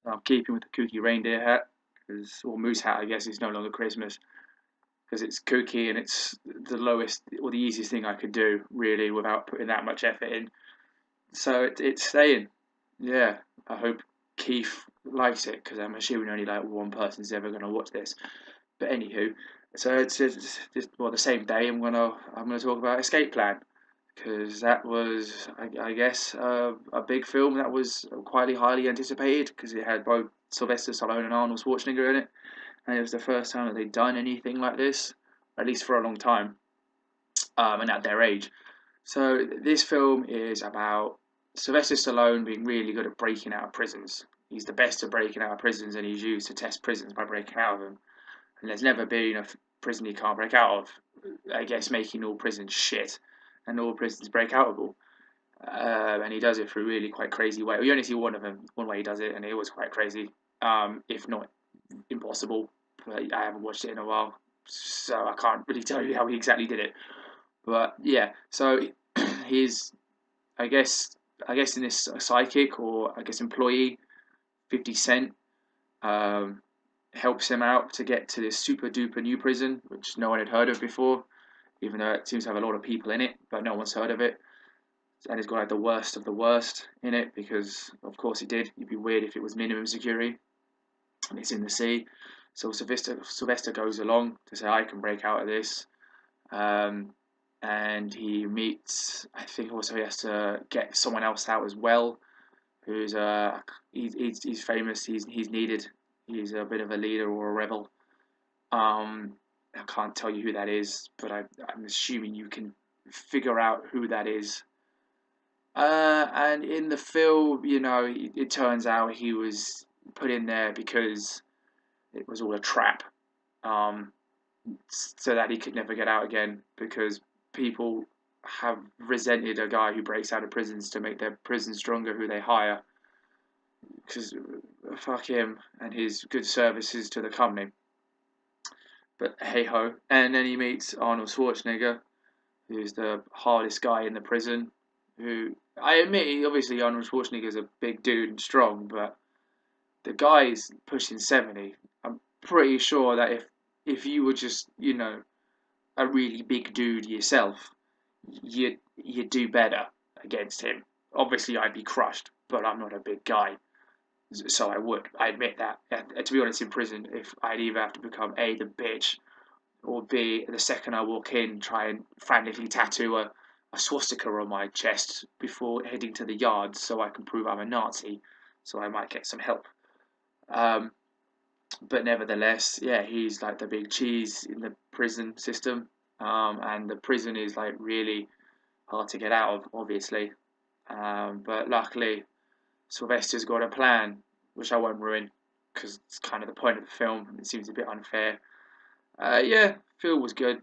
I'm keeping with the kooky reindeer hat, or moose hat, I guess. It's no longer Christmas because it's kooky and it's the lowest or the easiest thing I could do, really, without putting that much effort in. So it's staying. Yeah, I hope Keith likes it because I'm assuming only like one person's ever going to watch this. But anywho, so well, the same day I'm gonna talk about Escape Plan because that was, I guess, a big film that was quite highly anticipated because it had both Sylvester Stallone and Arnold Schwarzenegger in it, and it was the first time that they'd done anything like this, at least for a long time, and at their age. So this film is about Sylvester Stallone being really good at breaking out of prisons. He's the best at breaking out of prisons, and he's used to test prisons by breaking out of them. And there's never been a prison he can't break out of. I guess making all prisons shit, and all prisons break outable. And he does it through really quite crazy way. We only see one of them, one way he does it, and it was quite crazy, if not impossible. But I haven't watched it in a while, so I can't really tell you how he exactly did it. But yeah, so he's, I guess, I guess in this psychic or I guess employee, 50 Cent, um, helps him out to get to this super duper new prison, which no one had heard of before, even though it seems to have a lot of people in it, but no one's heard of it. And it's got like the worst of the worst in it because, of course, it did. It'd be weird if it was minimum security and it's in the sea. So Sylvester goes along to say, I can break out of this. Um, and he meets, I think also he has to get someone else out as well, who's he's famous, he's needed, he's a bit of a leader or a rebel. Um, I can't tell you who that is, but I'm assuming you can figure out who that is. And in the film, it turns out he was put in there because it was all a trap, um, so that he could never get out again. Because people have resented a guy who breaks out of prisons to make their prison stronger, who they hire. Because fuck him and his good services to the company. But hey ho. And then he meets Arnold Schwarzenegger, who's the hardest guy in the prison. Who I admit, obviously Arnold Schwarzenegger's a big dude and strong, but the guy's pushing 70. I'm pretty sure that if you were just a really big dude yourself, you'd do better against him. Obviously, I'd be crushed, but I'm not a big guy, so I admit that. And to be honest, in prison, if I'd either have to become A, the bitch, or B, the second I walk in, try and frantically tattoo a swastika on my chest before heading to the yard so I can prove I'm a Nazi, so I might get some help. Um, but nevertheless, yeah, he's like the big cheese in the prison system, and the prison is like really hard to get out of, obviously. But luckily, Sylvester's got a plan, which I won't ruin because it's kind of the point of the film. It seems a bit unfair. Yeah, Phil was good.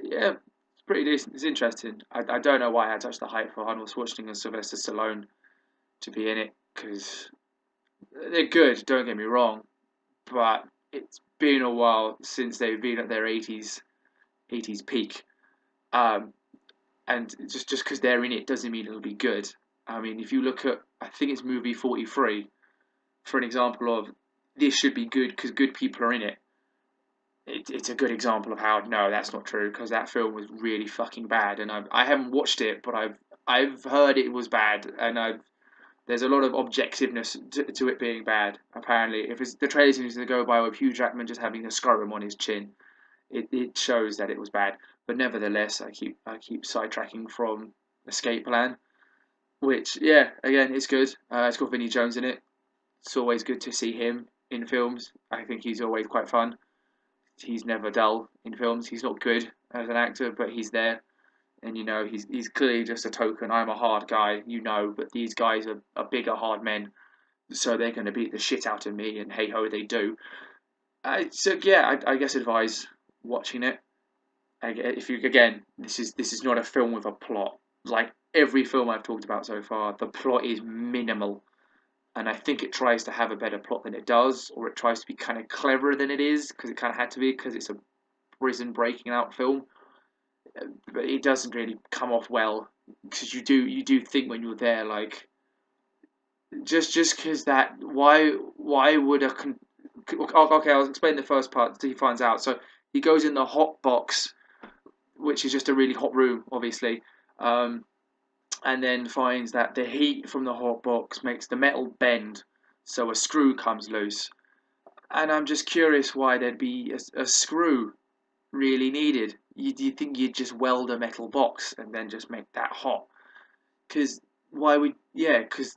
Yeah, it's pretty decent. It's interesting. I don't know why I had such the hype for Arnold Schwarzenegger and Sylvester Stallone to be in it because they're good. Don't get me wrong, but it's been a while since they've been at their eighties peak. Um, and just because they're in it doesn't mean it'll be good. I mean, if you look at, I think it's movie 43 for an example of this should be good because good people are in it. It's a good example of how no, that's not true because that film was really fucking bad, and I haven't watched it, but I've heard it was bad, and there's a lot of objectiveness to it being bad. Apparently, if the trailer seems to go by with Hugh Jackman just having a scrotum on his chin, it shows that it was bad. But nevertheless, I keep sidetracking from Escape Plan, which yeah, again, it's good. It's got Vinnie Jones in it. It's always good to see him in films. I think he's always quite fun. He's never dull in films. He's not good as an actor, but he's there. And he's clearly just a token. I'm a hard guy, but these guys are bigger, hard men, so they're going to beat the shit out of me. And hey ho, they do. So yeah, I guess advise watching it. If you again, this is not a film with a plot. Like every film I've talked about so far, the plot is minimal, and I think it tries to have a better plot than it does, or it tries to be kind of cleverer than it is because it kind of had to be because it's a prison breaking out film. But it doesn't really come off well because you do think when you're there like just because that why would okay, I'll explain the first part until he finds out. So he goes in the hot box, which is just a really hot room, obviously, um, and then finds that the heat from the hot box makes the metal bend, so a screw comes loose. And I'm just curious why there'd be a screw really needed. You think you'd just weld a metal box and then just make that hot? Because why would Because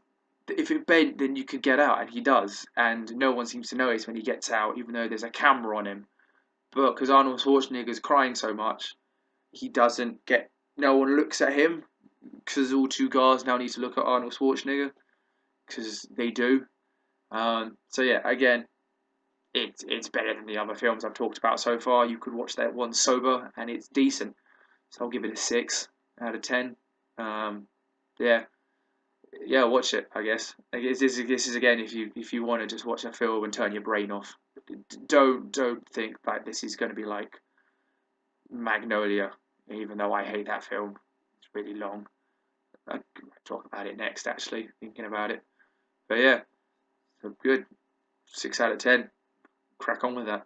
if it bent, then you could get out, and he does, and no one seems to notice when he gets out, even though there's a camera on him. But because Arnold Schwarzenegger's crying so much, he doesn't get. No one looks at him because all two guards now need to look at Arnold Schwarzenegger because they do. So yeah, again, it's better than the other films I've talked about so far. You could watch that one sober, and it's decent. So I'll give it a 6 out of 10. Um, yeah, yeah, watch it. I guess. This is again if you want to just watch a film and turn your brain off. Don't think like this is going to be like Magnolia, even though I hate that film. It's really long. I'll talk about it next. Actually, thinking about it. But yeah, so good. 6 out of 10. Crack on with that.